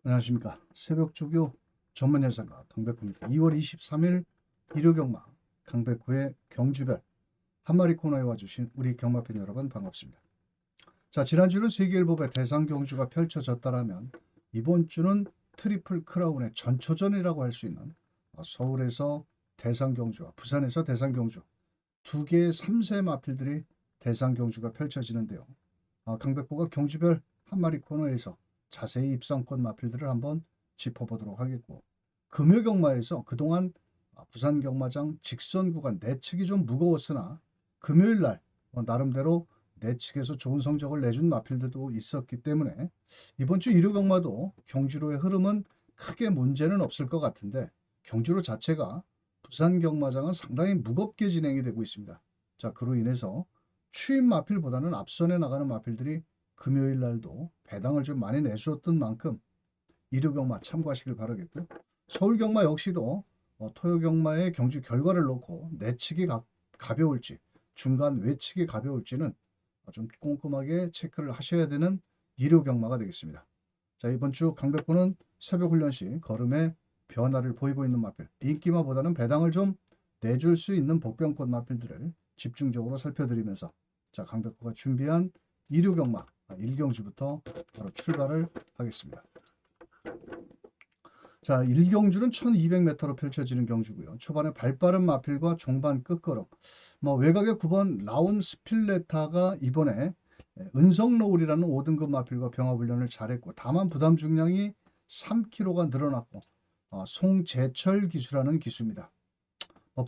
안녕하십니까. 새벽 조교 전문 예상가 강백호입니다. 2월 23일 일요경마 강백호의 경주별 한 마리 코너에 와주신 우리 경마팬 여러분 반갑습니다. 자, 지난주는 세계일보배 대상 경주가 펼쳐졌다라면 이번 주는 트리플 크라운의 전초전이라고 할 수 있는 서울에서 대상 경주와 부산에서 대상 경주 두 개의 3세 마필들이 대상 경주가 펼쳐지는데요. 강백호가 경주별 한 마리 코너에서 자세히 입상권 마필들을 한번 짚어보도록 하겠고, 금요 경마에서 그동안 부산 경마장 직선 구간 내측이 좀 무거웠으나 금요일 날 나름대로 내측에서 좋은 성적을 내준 마필들도 있었기 때문에 이번 주 일요 경마도 경주로의 흐름은 크게 문제는 없을 것 같은데, 경주로 자체가 부산 경마장은 상당히 무겁게 진행이 되고 있습니다. 자, 그로 인해서 추임 마필보다는 앞선에 나가는 마필들이 금요일 날도 배당을 좀 많이 내주었던 만큼 일요 경마 참고하시길 바라겠고요. 서울 경마 역시도 토요 경마의 경주 결과를 놓고 내측이 가벼울지 중간 외측이 가벼울지는 좀 꼼꼼하게 체크를 하셔야 되는 일요 경마가 되겠습니다. 자, 이번 주 강백호는 새벽 훈련 시 걸음에 변화를 보이고 있는 마필, 인기마보다는 배당을 좀 내줄 수 있는 복병권 마필들을 집중적으로 살펴드리면서 자, 강백호가 준비한 일요 경마 1경주부터 바로 출발을 하겠습니다. 자, 1경주는 1200m로 펼쳐지는 경주고요. 초반에 발빠른 마필과 종반 끝걸음. 외곽의 9번 라운 스필레타가 이번에 은성노을이라는 5등급 마필과 병합훈련을 잘했고, 다만 부담 중량이 3kg가 늘어났고, 송재철 기수라는 기수입니다.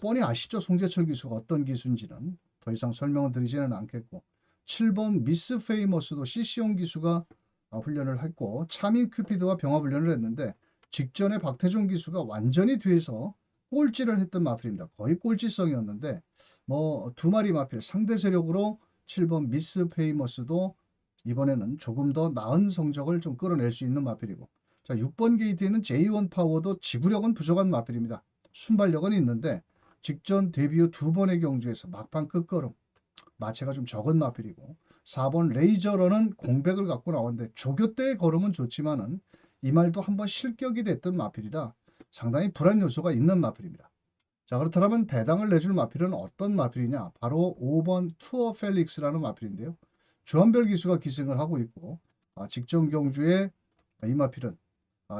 뻔히 아시죠? 송재철 기수가 어떤 기수인지는 더 이상 설명을 드리지는 않겠고, 7번 미스 페이머스도 CC용 기수가 훈련을 했고, 차민 큐피드와 병합훈련을 했는데 직전에 박태종 기수가 완전히 뒤에서 꼴찌를 했던 마필입니다. 거의 꼴찌성이었는데 두 마리 마필 상대 세력으로 7번 미스 페이머스도 이번에는 조금 더 나은 성적을 좀 끌어낼 수 있는 마필이고, 자, 6번 게이트에는 J1 파워도 지구력은 부족한 마필입니다. 순발력은 있는데 직전 데뷔 후 두 번의 경주에서 막판 끝걸음 마체가 좀 적은 마필이고, 4번 레이저러는 공백을 갖고 나왔는데 조교 때의 걸음은 좋지만은 이 말도 한번 실격이 됐던 마필이라 상당히 불안 요소가 있는 마필입니다. 자, 그렇다면 배당을 내줄 마필은 어떤 마필이냐? 바로 5번 투어 펠릭스라는 마필인데요. 주한별 기수가 기승을 하고 있고, 직전 경주에 이 마필은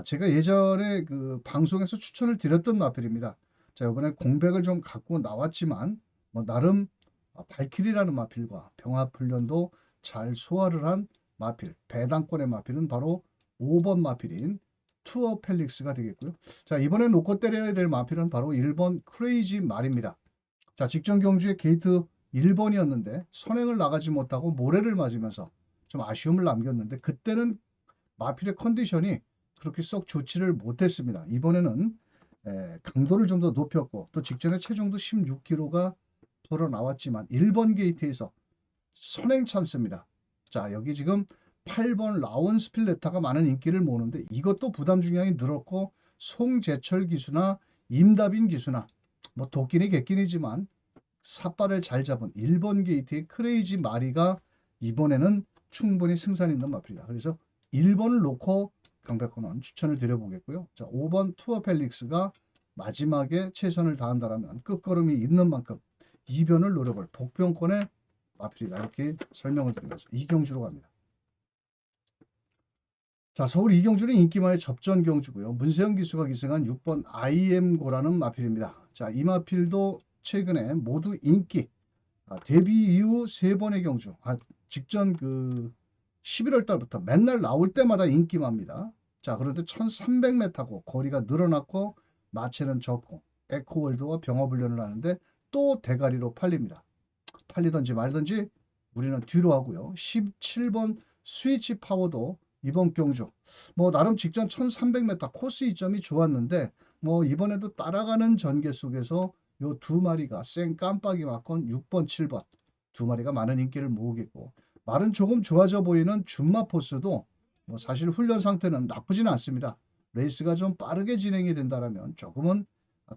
제가 예전에 그 방송에서 추천을 드렸던 마필입니다. 자, 이번에 공백을 좀 갖고 나왔지만 나름 발키리라는 마필과 병합훈련도 잘 소화를 한 마필, 배당권의 마필은 바로 5번 마필인 투어 펠릭스가 되겠고요. 자, 이번에 놓고 때려야 될 마필은 바로 1번 크레이지 말입니다. 자, 직전 경주에 게이트 1번이었는데 선행을 나가지 못하고 모래를 맞으면서 좀 아쉬움을 남겼는데, 그때는 마필의 컨디션이 그렇게 썩 좋지를 못했습니다. 이번에는 강도를 좀 더 높였고, 또 직전에 체중도 16kg가 돌아 나왔지만 1번 게이트에서 선행 찬스입니다. 자, 여기 지금 8번 라온 스필레타가 많은 인기를 모으는데 이것도 부담 중량이 늘었고, 송재철 기수나 임다빈 기수나 도끼니 개끼니지만 삿발을 잘 잡은 1번 게이트의 크레이지 마리가 이번에는 충분히 승산 있는 마필이다. 그래서 1번을 놓고 강백호는 추천을 드려보겠고요. 자, 5번 투어 펠릭스가 마지막에 최선을 다한다면 끝걸음이 있는 만큼 이변을 노려볼 복병권의 마필이다. 이렇게 설명을 드리면서 이경주로 갑니다. 자, 서울 이경주는 인기마의 접전 경주고요. 문세영 기수가 기승한 6번 IM고라는 마필입니다. 자, 이 마필도 최근에 모두 인기, 데뷔 이후 세 번의 경주, 직전 그 11월 달부터 맨날 나올 때마다 인기마입니다. 자, 그런데 1300m고 거리가 늘어났고 마체는 적고 에코월드와 병합훈련을 하는데 또 대가리로 팔립니다. 팔리든지 말든지 우리는 뒤로 하고요. 17번 스위치 파워도 이번 경주 나름 직전 1300m 코스 이점이 좋았는데 이번에도 따라가는 전개 속에서 요 두 마리가 쌩 깜빡이 맞건 6번 7번 두 마리가 많은 인기를 모으겠고, 말은 조금 좋아져 보이는 준마 포스도 사실 훈련 상태는 나쁘지는 않습니다. 레이스가 좀 빠르게 진행이 된다면 조금은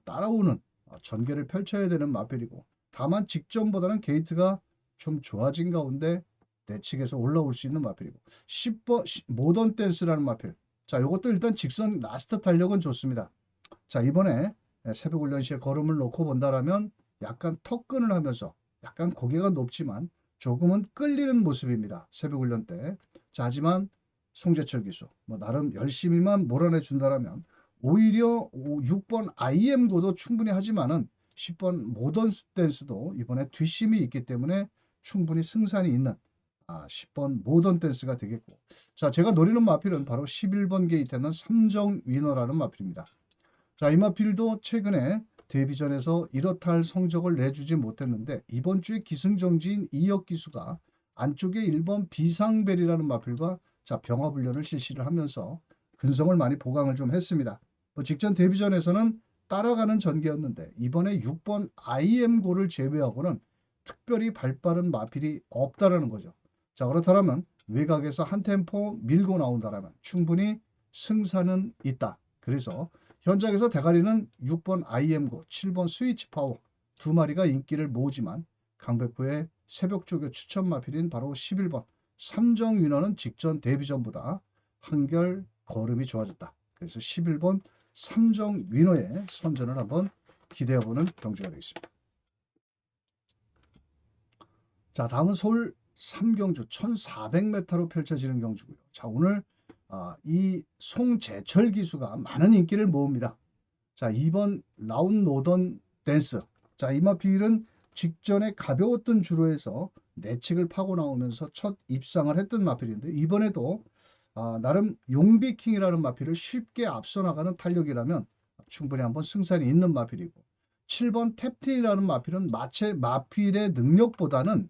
따라오는 전개를 펼쳐야 되는 마필이고, 다만 직전보다는 게이트가 좀 좋아진 가운데 내측에서 올라올 수 있는 마필이고, 10번 모던 댄스라는 마필, 자, 이것도 일단 직선 라스트 탄력은 좋습니다. 자, 이번에 새벽 훈련 시에 걸음을 놓고 본다라면 약간 턱근을 하면서 약간 고개가 높지만 조금은 끌리는 모습입니다. 새벽 훈련 때. 자, 하지만 송재철 기수 뭐 나름 열심히만 몰아내 준다라면 오히려 6번 IM고도 충분히 하지만은 10번 모던 댄스도 이번에 뒷심이 있기 때문에 충분히 승산이 있는 10번 모던 댄스가 되겠고, 자, 제가 노리는 마필은 바로 11번 게이트는 삼정 위너라는 마필입니다. 자, 이 마필도 최근에 데뷔전에서 이렇다 할 성적을 내주지 못했는데 이번 주에 기승전지인 이혁 기수가 안쪽에 1번 비상벨이라는 마필과 자, 병합훈련을 실시를 하면서 근성을 많이 보강을 좀 했습니다. 뭐 직전 데뷔전에서는 따라가는 전개였는데 이번에 6번 IM고를 제외하고는 특별히 발빠른 마필이 없다라는 거죠. 자, 그렇다면 외곽에서 한 템포 밀고 나온다라면 충분히 승산은 있다. 그래서 현장에서 대가리는 6번 IM고, 7번 스위치 파워 두 마리가 인기를 모으지만 강백호의 새벽 조교 추천 마필인 바로 11번 삼정 위너는 직전 데뷔전보다 한결 걸음이 좋아졌다. 그래서 11번 삼정 위너의 선전을 한번 기대해보는 경주가 되겠습니다. 자, 다음은 서울 삼경주 1400m로 펼쳐지는 경주고요. 자, 오늘 이 송재철 기수가 많은 인기를 모읍니다. 자, 2번 라운 노던 댄스. 자, 이 마필은 직전에 가벼웠던 주로에서 내측을 파고 나오면서 첫 입상을 했던 마필인데 이번에도 나름 용비킹이라는 마필을 쉽게 앞서 나가는 탄력이라면 충분히 한번 승산이 있는 마필이고, 7번 탭틴이라는 마필은 마필의 능력보다는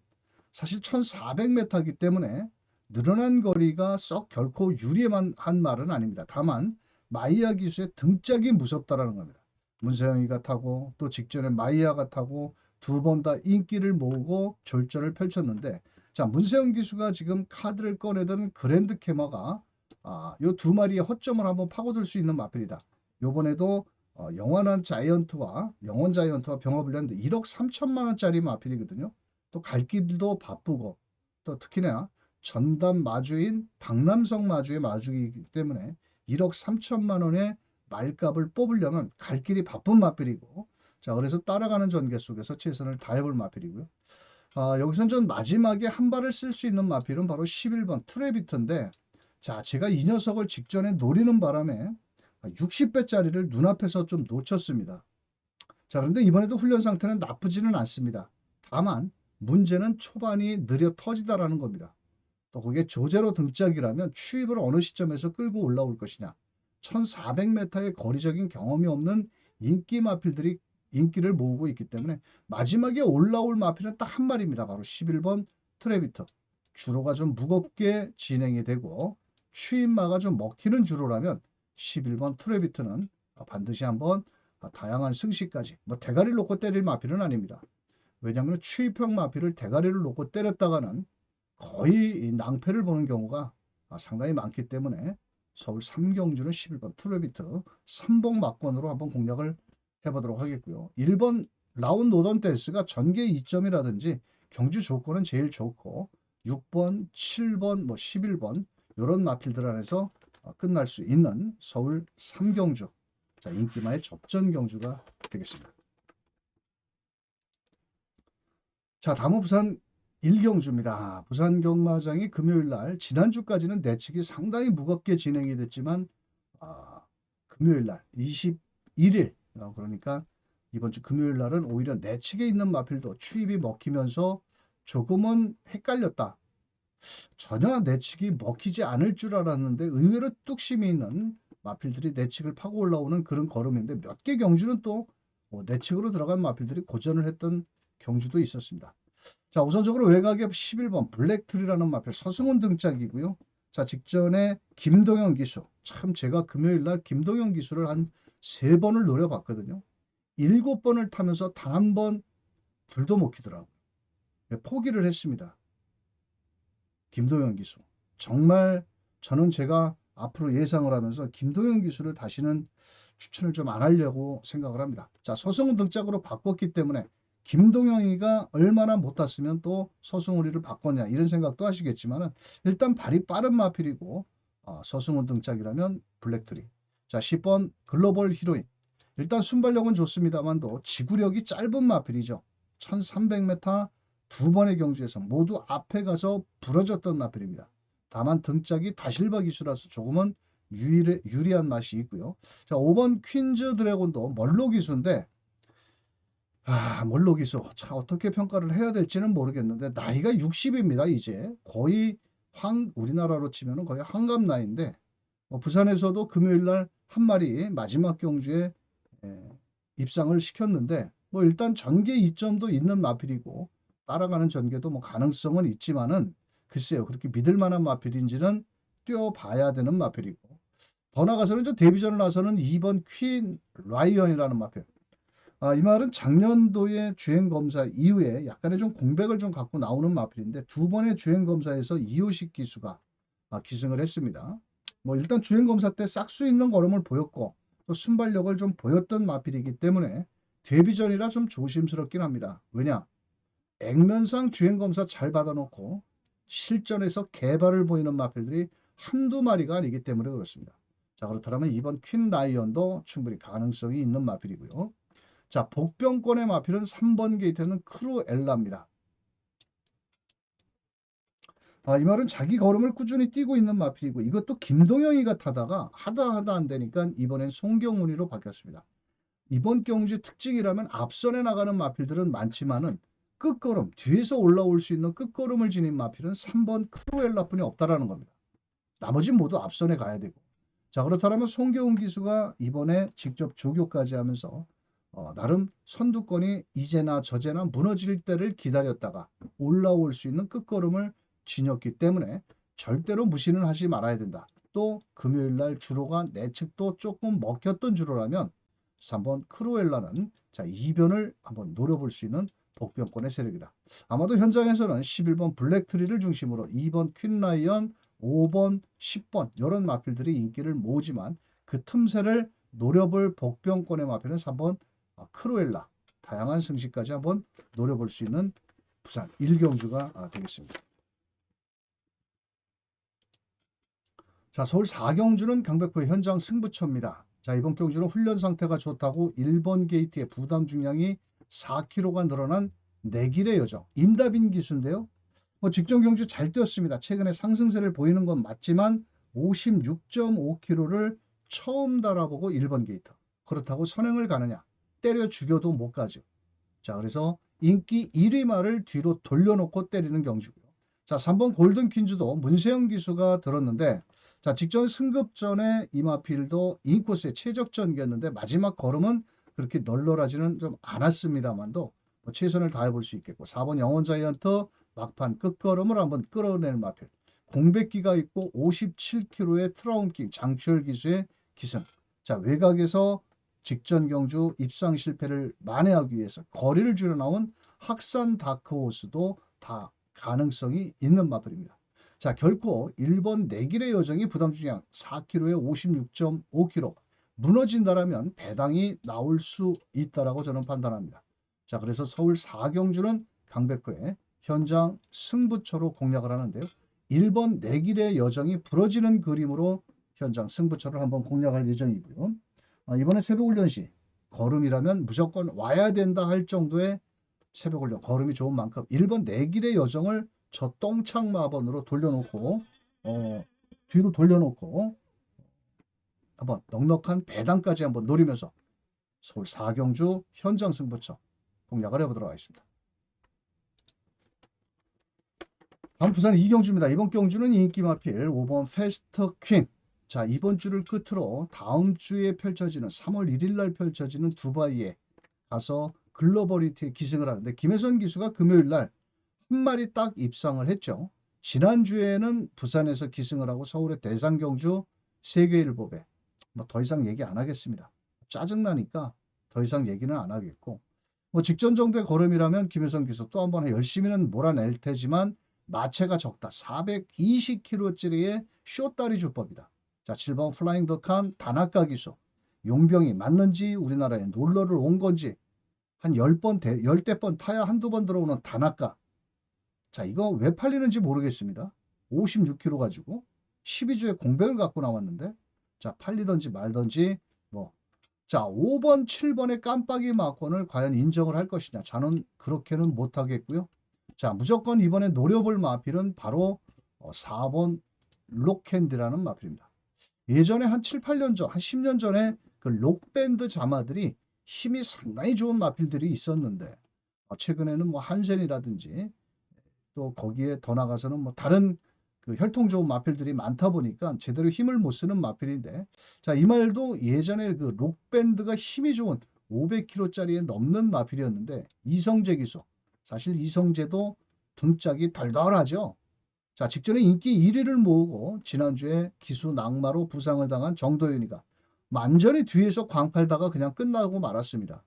사실 1400m이기 때문에 늘어난 거리가 썩 결코 유리한 말은 아닙니다. 다만 마이야 기수의 등짝이 무섭다라는 겁니다. 문세영이가 타고 또 직전에 마이야가 타고 두 번 다 인기를 모으고 졸전을 펼쳤는데, 자, 문세영 기수가 지금 카드를 꺼내던 그랜드 캐머가 요 두 마리의 허점을 한번 파고들 수 있는 마필이다. 요번에도 영원 자이언트와 병합을 했는데 1억 3천만 원짜리 마필이거든요. 또 갈 길도 바쁘고 또 특히나 전담 마주인 박남성 마주의 마주이기 때문에 1억 3천만 원의 말값을 뽑으려면 갈 길이 바쁜 마필이고, 자, 그래서 따라가는 전개 속에서 최선을 다해볼 마필이고요. 여기선 전 마지막에 한 발을 쓸 수 있는 마필은 바로 11번 트레비터인데, 자, 제가 이 녀석을 직전에 노리는 바람에 60배짜리를 눈앞에서 좀 놓쳤습니다. 자, 그런데 이번에도 훈련 상태는 나쁘지는 않습니다. 다만 문제는 초반이 느려 터지다라는 겁니다. 또 그게 조제로 등짝이라면 추입을 어느 시점에서 끌고 올라올 것이냐. 1400m의 거리적인 경험이 없는 인기 마필들이 인기를 모으고 있기 때문에 마지막에 올라올 마필은 딱 한 마리입니다. 바로 11번 트레비터. 주로가 좀 무겁게 진행이 되고 추입마가 좀 먹히는 주로라면 11번 트레비터는 반드시 한번 다양한 승시까지, 뭐 대가리를 놓고 때릴 마필은 아닙니다. 왜냐하면 추입형 마필을 대가리를 놓고 때렸다가는 거의 낭패를 보는 경우가 상당히 많기 때문에 서울 삼경주는 11번 트레비트 3복 막권으로 한번 공략을 해보도록 하겠고요. 1번 라운 노던 댄스가 전개 2점이라든지 경주 조건은 제일 좋고 6번, 7번, 뭐 11번 이런 마필들 안에서 끝날 수 있는 서울 삼경주, 자, 인기마의 접전 경주가 되겠습니다. 자, 다음은 부산 일경주입니다. 부산 경마장이 금요일 날, 지난주까지는 내측이 상당히 무겁게 진행이 됐지만 금요일 날 21일, 그러니까 이번 주 금요일 날은 오히려 내측에 있는 마필도 추입이 먹히면서 조금은 헷갈렸다. 전혀 내측이 먹히지 않을 줄 알았는데 의외로 뚝심이 있는 마필들이 내측을 파고 올라오는 그런 걸음인데, 몇 개 경주는 또 내측으로 들어간 마필들이 고전을 했던 경주도 있었습니다. 자, 우선적으로 외곽에 11번 블랙트리라는 마필 서승훈 등짝이고요. 자, 직전에 김동현 기수, 참 제가 금요일 날 김동현 기수를 한 3번을 노려봤거든요. 7번을 타면서 단 한 번 불도 못 키더라고요. 포기를 했습니다. 김동현 기수. 정말 저는 제가 앞으로 예상을 하면서 김동현 기수를 다시는 추천을 좀 안 하려고 생각을 합니다. 자, 서승훈 등짝으로 바꿨기 때문에 김동영이가 얼마나 못 탔으면 또 서승우리를 바꿨냐 이런 생각도 하시겠지만 일단 발이 빠른 마필이고 서승훈 등짝이라면 블랙트리. 자, 10번 글로벌 히로인. 일단 순발력은 좋습니다만도 지구력이 짧은 마필이죠. 1300m 두 번의 경주에서 모두 앞에 가서 부러졌던 마필입니다. 다만 등짝이 다실바 기수라서 조금은 유리한 맛이 있고요. 자, 5번 퀸즈 드래곤도 멀로 기수인데 멀로 기수. 자, 어떻게 평가를 해야 될지는 모르겠는데 나이가 60입니다. 이제 거의 우리나라로 치면 거의 한갑 나이인데 부산에서도 금요일 날 한 마리 마지막 경주에 입상을 시켰는데 일단 전개 이점도 있는 마필이고 따라가는 전개도 가능성은 있지만은 글쎄요, 그렇게 믿을 만한 마필인지는 뛰어봐야 되는 마필이고, 더 나가서는 데뷔전을 나서는 2번 퀸 라이언이라는 마필. 이 말은 작년도에 주행검사 이후에 약간의 좀 공백을 좀 갖고 나오는 마필인데 두 번의 주행검사에서 이호식 기수가 기승을 했습니다. 일단 주행검사 때 싹수 있는 걸음을 보였고 또 순발력을 좀 보였던 마필이기 때문에 데뷔전이라 좀 조심스럽긴 합니다. 왜냐? 액면상 주행검사 잘 받아놓고 실전에서 개발을 보이는 마필들이 한두 마리가 아니기 때문에 그렇습니다. 자, 그렇다면 이번 퀸 라이언도 충분히 가능성이 있는 마필이고요. 자, 복병권의 마필은 3번 게이트는 크루엘라입니다. 이 말은 자기 걸음을 꾸준히 뛰고 있는 마필이고 이것도 김동영이가 타다가 하다 안 되니까 이번엔 송경훈이로 바뀌었습니다. 이번 경주의 특징이라면 앞선에 나가는 마필들은 많지만은 끝걸음, 뒤에서 올라올 수 있는 끝걸음을 지닌 마필은 3번 크루엘라뿐이 없다라는 겁니다. 나머지는 모두 앞선에 가야 되고. 자, 그렇다면 송경훈 기수가 이번에 직접 조교까지 하면서 나름 선두권이 이제나 저제나 무너질 때를 기다렸다가 올라올 수 있는 끝걸음을 지녔기 때문에 절대로 무시는 하지 말아야 된다. 또 금요일 날 주로가 내측도 조금 먹혔던 주로라면 3번 크루엘라는 자, 이변을 한번 노려볼 수 있는 복병권의 세력이다. 아마도 현장에서는 11번 블랙트리를 중심으로 2번 퀸라이언, 5번, 10번 이런 마필들이 인기를 모으지만 그 틈새를 노려볼 복병권의 마필은 3번 크루엘라. 다양한 승시까지 한번 노려볼 수 있는 부산 1경주가 되겠습니다. 자, 서울 4경주는 강백호의 현장 승부처입니다. 자, 이번 경주는 훈련 상태가 좋다고 1번 게이트의 부담 중량이 4kg가 늘어난 내길의 여정. 임다빈 기수인데요. 직전 경주 잘 뛰었습니다. 최근에 상승세를 보이는 건 맞지만 56.5kg를 처음 달아보고 1번 게이트. 그렇다고 선행을 가느냐? 때려 죽여도 못 가죠. 자, 그래서 인기 1위 말을 뒤로 돌려놓고 때리는 경주고요. 자, 3번 골든 퀸즈도 문세영 기수가 들었는데 자, 직전 승급전에 이마필도 인코스의 최적전기였는데 마지막 걸음은 그렇게 널널하지는 좀 않았습니다만도 최선을 다해볼 수 있겠고 4번 영원 자이언트 막판 끝걸음을 한번 끌어낼 마필. 공백기가 있고 57kg의 트라움킹 장추열 기수의 기승. 자, 외곽에서 직전 경주 입상 실패를 만회하기 위해서 거리를 줄여 나온 학산 다크호스도 다 가능성이 있는 마필입니다. 자, 결코 1번 내길의 여정이 부담 중량 4kg에 56.5kg 무너진다라면 배당이 나올 수 있다라고 저는 판단합니다. 자, 그래서 서울 4경주는 강백호의 현장 승부처로 공략을 하는데요. 1번 내길의 여정이 부러지는 그림으로 현장 승부처를 한번 공략할 예정이고요. 이번에 새벽훈련 시 걸음이라면 무조건 와야 된다 할 정도의 새벽훈련 걸음이 좋은 만큼 1번 내길의 여정을 저 똥창 마번으로 돌려놓고 뒤로 돌려놓고 한번 넉넉한 배당까지 한번 노리면서 서울 4경주 현장 승부처 공략을 해보도록 하겠습니다. 다음 부산 2경주입니다. 이번 경주는 인기 마필 5번 페스터 퀸. 자, 이번 주를 끝으로 다음 주에 펼쳐지는 3월 1일 날 펼쳐지는 두바이에 가서 글로벌리티에 기승을 하는데 김혜선 기수가 금요일 날 한 마리 딱 입상을 했죠. 지난주에는 부산에서 기승을 하고 서울의 대상경주 세계일보배. 더 이상 얘기 안 하겠습니다. 짜증나니까 더 이상 얘기는 안 하겠고 직전 정도의 걸음이라면 김혜선 기수 또 한번 열심히는 몰아낼 테지만 마체가 적다. 420kg짜리의 쇼다리 주법이다. 자, 7번 플라잉 더칸 다나카 기수. 용병이 맞는지 우리나라에 놀러를 온 건지 한 10대 번 타야 한두 번 들어오는 다나카. 자, 이거 왜 팔리는지 모르겠습니다. 56kg 가지고 12주에 공백을 갖고 나왔는데 자, 팔리든지 말든지 뭐 자, 5번, 7번의 깜빡이 마건을 과연 인정을 할 것이냐? 저는 그렇게는 못하겠고요. 자, 무조건 이번에 노려볼 마필은 바로 4번 록핸드라는 마필입니다. 예전에 한 7, 8년 전, 한 10년 전에 그 록밴드 자마들이 힘이 상당히 좋은 마필들이 있었는데 최근에는 뭐 한센이라든지 또 거기에 더 나가서는 뭐 다른 그 혈통 좋은 마필들이 많다 보니까 제대로 힘을 못 쓰는 마필인데 자, 이 말도 예전에 그 록밴드가 힘이 좋은 500kg짜리에 넘는 마필이었는데 이성재 기수 사실 이성재도 등짝이 덜덜하죠. 자, 직전에 인기 1위를 모으고 지난주에 기수 낙마로 부상을 당한 정도윤이가 완전히 뒤에서 광팔다가 그냥 끝나고 말았습니다.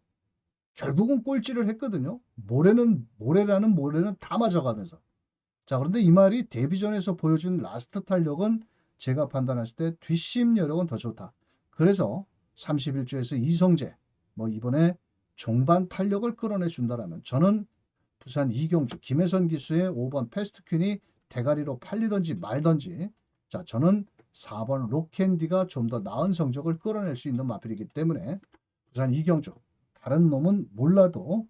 결국은 꼴찌를 했거든요. 모래라는 모래는 다 맞아가면서. 자, 그런데 이 말이 데뷔전에서 보여준 라스트 탄력은 제가 판단했을 때 뒷심 여력은 더 좋다. 그래서 31주에서 이성재, 뭐 이번에 종반 탄력을 끌어내 준다라면 저는 부산 이경주, 김혜선 기수의 5번 패스트퀸이 대가리로 팔리든지 말든지 자, 저는 4번 록캔디가 좀 더 나은 성적을 끌어낼 수 있는 마필이기 때문에 부산 이경주, 다른 놈은 몰라도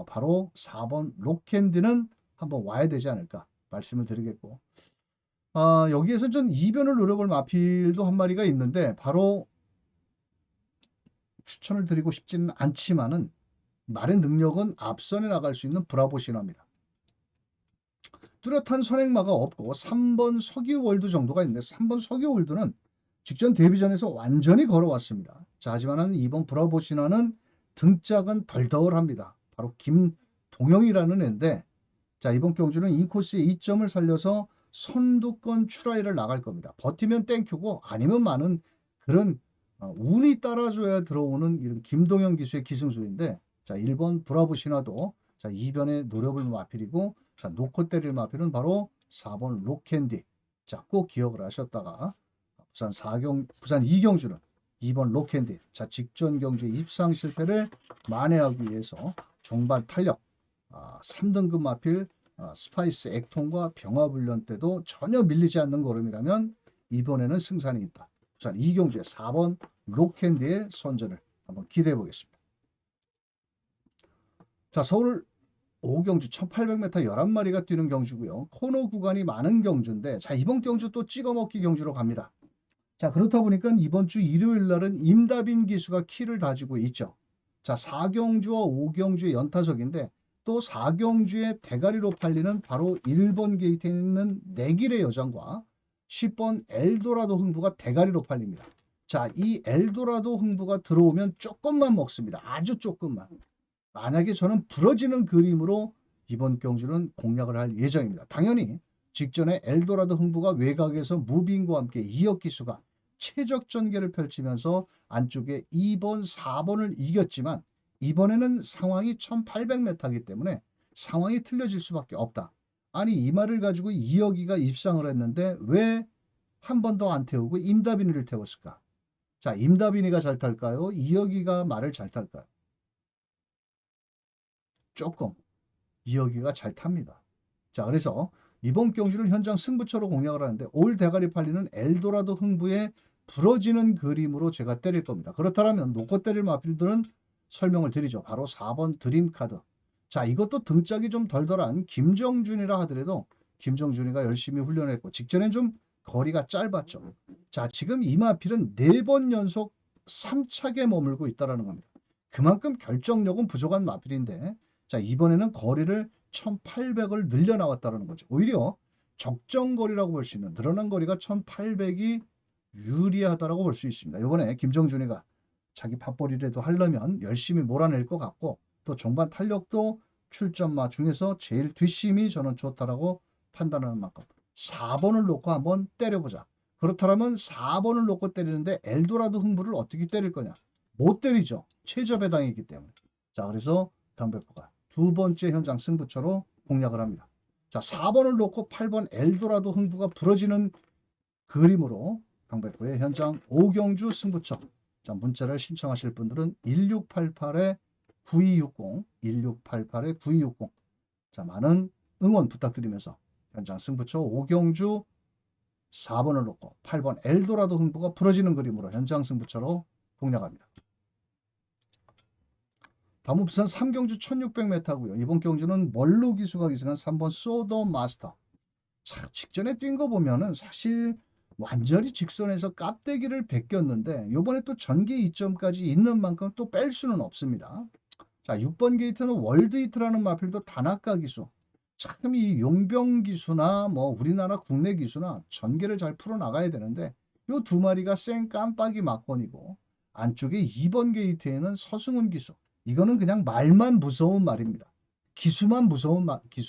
바로 4번 록캔디는 한번 와야 되지 않을까 말씀을 드리겠고 여기에서 좀 이변을 노려볼 마필도 한 마리가 있는데 바로 추천을 드리고 싶지는 않지만은 말의 능력은 앞선에 나갈 수 있는 브라보 신화입니다. 뚜렷한 선행마가 없고 3번 석유월드 정도가 있는데 3번 석유월드는 직전 데뷔전에서 완전히 걸어왔습니다. 자, 하지만 이번 브라보 신화는 등짝은 덜덜합니다. 바로 김동영이라는 애인데 자, 이번 경주는 인코스의 이점을 살려서 선두권 출하이를 나갈 겁니다. 버티면 땡큐고 아니면 많은 그런 운이 따라줘야 들어오는 이런 김동영 기수의 기승술인데 자, 1번 브라보 신화도 자, 2변에 노려볼 마필이고 자, 놓고 때릴 마필은 바로 4번 록캔디. 자, 꼭 기억을 하셨다가 부산 이경주는 2번 록캔디. 자, 직전 경주 입상 실패를 만회하기 위해서 종반 탄력 3등급 마필 스파이스 액통과 병화불련 때도 전혀 밀리지 않는 걸음이라면 이번에는 승산이 있다. 부산 이경주의 4번 록캔디의 선전을 한번 기대해 보겠습니다. 자, 서울 5경주 1800m 11마리가 뛰는 경주고요. 코너 구간이 많은 경주인데 자, 이번 경주 또 찍어먹기 경주로 갑니다. 자, 그렇다 보니까 이번 주 일요일 날은 임다빈 기수가 키를 다지고 있죠. 자, 4경주와 5경주의 연타석인데 또 4경주의 대가리로 팔리는 바로 1번 게이트에 있는 내길의 여정과 10번 엘도라도 흥부가 대가리로 팔립니다. 자, 이 엘도라도 흥부가 들어오면 조금만 먹습니다. 아주 조금만. 만약에 저는 부러지는 그림으로 이번 경주는 공략을 할 예정입니다. 당연히 직전에 엘도라도 흥부가 외곽에서 무빙과 함께 2억 기수가 최적 전개를 펼치면서 안쪽에 2번, 4번을 이겼지만 이번에는 상황이 1800m이기 때문에 상황이 틀려질 수밖에 없다. 아니 이 말을 가지고 2억이가 입상을 했는데 왜 한 번 더 안 태우고 임다빈이를 태웠을까? 자, 임다빈이가 잘 탈까요? 2억이가 말을 잘 탈까요? 조금 2억이가 잘 탑니다. 자, 그래서 이번 경주를 현장 승부처로 공략을 하는데 올 대가리 팔리는 엘도라도 흥부의 부러지는 그림으로 제가 때릴 겁니다. 그렇다면 놓고 때릴 마필들은 설명을 드리죠. 바로 4번 드림카드. 자, 이것도 등짝이 좀 덜덜한 김정준이라 하더라도 김정준이가 열심히 훈련했고 직전엔 좀 거리가 짧았죠. 자, 지금 이 마필은 4번 연속 3착에 머물고 있다는 겁니다. 그만큼 결정력은 부족한 마필인데 자, 이번에는 거리를 1800을 늘려 나왔다는 거죠. 오히려 적정거리라고 볼 수 있는 늘어난 거리가 1800이 유리하다라고 볼 수 있습니다. 이번에 김정준이가 자기 pad벌이라도 하려면 열심히 몰아낼 것 같고 또 종반 탄력도 출전마 중에서 제일 뒷심이 저는 좋다라고 판단하는 만큼 4번을 놓고 한번 때려보자. 그렇다면 4번을 놓고 때리는데 엘도라도 흥부를 어떻게 때릴 거냐? 못 때리죠. 최저 배당이기 때문에. 자, 그래서 강백호가 두 번째 현장 승부처로 공략을 합니다. 자, 4번을 놓고 8번 엘도라도 흥부가 부러지는 그림으로 강백호의 현장 5경주 승부처. 자, 문자를 신청하실 분들은 1688-9260, 1688-9260. 자, 많은 응원 부탁드리면서 현장 승부처 5경주 4번을 놓고 8번 엘도라도 흥부가 부러지는 그림으로 현장 승부처로 공략합니다. 다음은 부산 3경주 1600m고요. 이번 경주는 멀로 기수가 기승한 3번 소더 마스터. 자, 직전에 뛴 거 보면은 사실 완전히 직선에서 깝대기를 베꼈는데 요번에 또 전개 이점까지 있는 만큼 또 뺄 수는 없습니다. 자, 6번 게이트는 월드 히트라는 마필도 단아까 기수. 참 이 용병 기수나 뭐 우리나라 국내 기수나 전개를 잘 풀어 나가야 되는데 요 두 마리가 생 깜빡이 막건이고 안쪽에 2번 게이트에는 서승훈 기수. 이거는 그냥 말만 무서운 말입니다. 기수만 무서운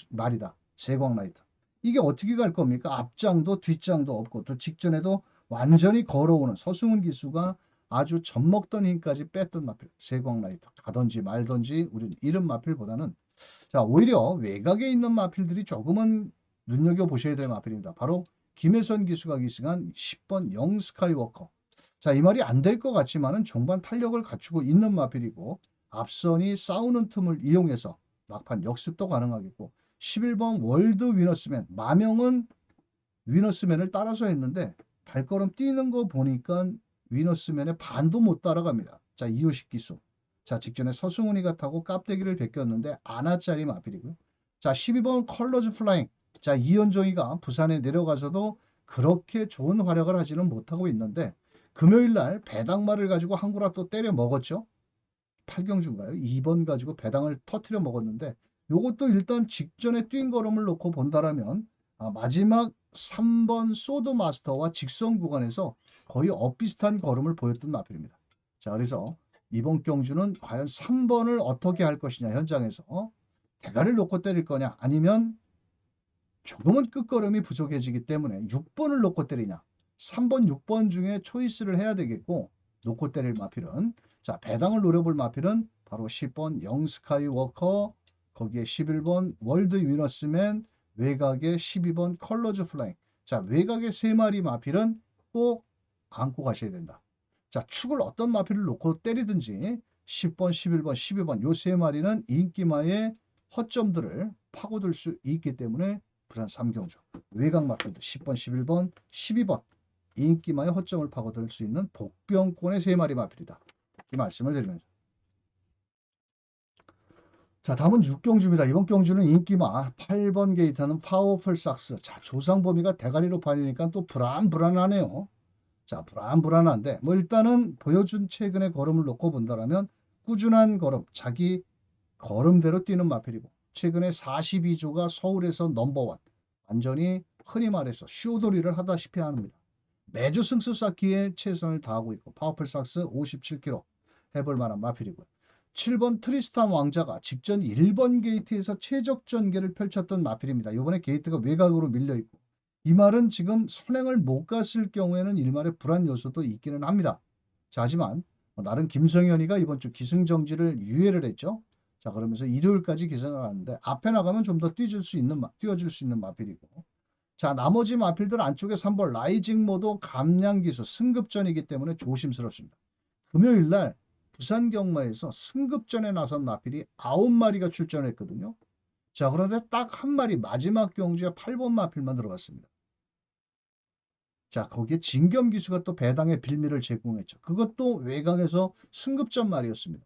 말이다. 세광라이트. 이게 어떻게 갈 겁니까? 앞장도 뒷장도 없고 또 직전에도 완전히 걸어오는 서승훈 기수가 아주 젖먹던 힘까지 뺐던 마필 세광라이트. 가든지 말든지 우리는 이런 마필보다는 자, 오히려 외곽에 있는 마필들이 조금은 눈여겨보셔야 될 마필입니다. 바로 김혜선 기수가 기승한 10번 영 스카이워커. 자, 이 말이 안 될 것 같지만은 종반 탄력을 갖추고 있는 마필이고 앞선이 싸우는 틈을 이용해서 막판 역습도 가능하겠고 11번 월드 위너스맨 마명은 위너스맨을 따라서 했는데 발걸음 뛰는 거 보니까 위너스맨의 반도 못 따라갑니다. 자, 이호식 기수. 자, 직전에 서승훈이가 타고 깝대기를 베꼈는데 아나짜리 마필이고요. 자, 12번 컬러즈 플라잉. 자, 이현종이가 부산에 내려가서도 그렇게 좋은 활약을 하지는 못하고 있는데 금요일 날 배당말을 가지고 한구라 또 때려 먹었죠. 8경주인가요? 2번 가지고 배당을 터트려 먹었는데 요것도 일단 직전에 뛴 걸음을 놓고 본다라면 마지막 3번 소드 마스터와 직선 구간에서 거의 엇비슷한 걸음을 보였던 마필입니다. 자, 그래서 이번 경주는 과연 3번을 어떻게 할 것이냐 현장에서 대가리를 놓고 때릴 거냐 아니면 조금은 끝걸음이 부족해지기 때문에 6번을 놓고 때리냐 3번 6번 중에 초이스를 해야 되겠고 놓고 때릴 마필은 자, 배당을 노려볼 마필은 바로 10번 영 스카이워커 거기에 11번 월드 위너스맨 외곽에 12번 컬러즈 플라잉. 자, 외곽의 세 마리 마필은 꼭 안고 가셔야 된다. 자, 축을 어떤 마필을 놓고 때리든지 10번, 11번, 12번 요 세 마리는 인기마의 허점들을 파고들 수 있기 때문에 부산 3경주 외곽 마필들 10번, 11번, 12번 인기마의 허점을 파고들 수 있는 복병권의 세 마리 마필이다. 이 말씀을 드리면서 자, 다음은 6경주입니다. 이번 경주는 인기마 8번 게이트는 파워풀 삭스. 자, 조상 범위가 대가리로 팔리니까 또 불안하네요. 자, 불안한데 뭐 일단은 보여준 최근의 걸음을 놓고 본다라면 꾸준한 걸음, 자기 걸음대로 뛰는 마필이고 최근에 42조가 서울에서 넘버원 완전히 흔히 말해서 쇼돌이를 하다시피 합니다. 매주 승수 쌓기에 최선을 다하고 있고 파워풀 삭스 57kg 해볼 만한 마필이고요. 7번 트리스탄 왕자가 직전 1번 게이트에서 최적 전개를 펼쳤던 마필입니다. 이번에 게이트가 외곽으로 밀려있고 이 말은 지금 선행을 못 갔을 경우에는 일말의 불안 요소도 있기는 합니다. 자, 하지만 나름 김성현이가 이번 주 기승정지를 유예를 했죠. 자, 그러면서 일요일까지 기승을 하는데 앞에 나가면 좀 더 뛰어줄 수 있는 마필이고 자, 나머지 마필들 안쪽에 3번 라이징 모드 감량 기수 승급전이기 때문에 조심스럽습니다. 금요일 날 부산 경마에서 승급전에 나선 마필이 9마리가 출전했거든요. 자, 그런데 딱 한 마리 마지막 경주에 8번 마필만 들어갔습니다. 자, 거기에 진겸 기수가 또 배당의 빌미를 제공했죠. 그것도 외곽에서 승급전 말이었습니다.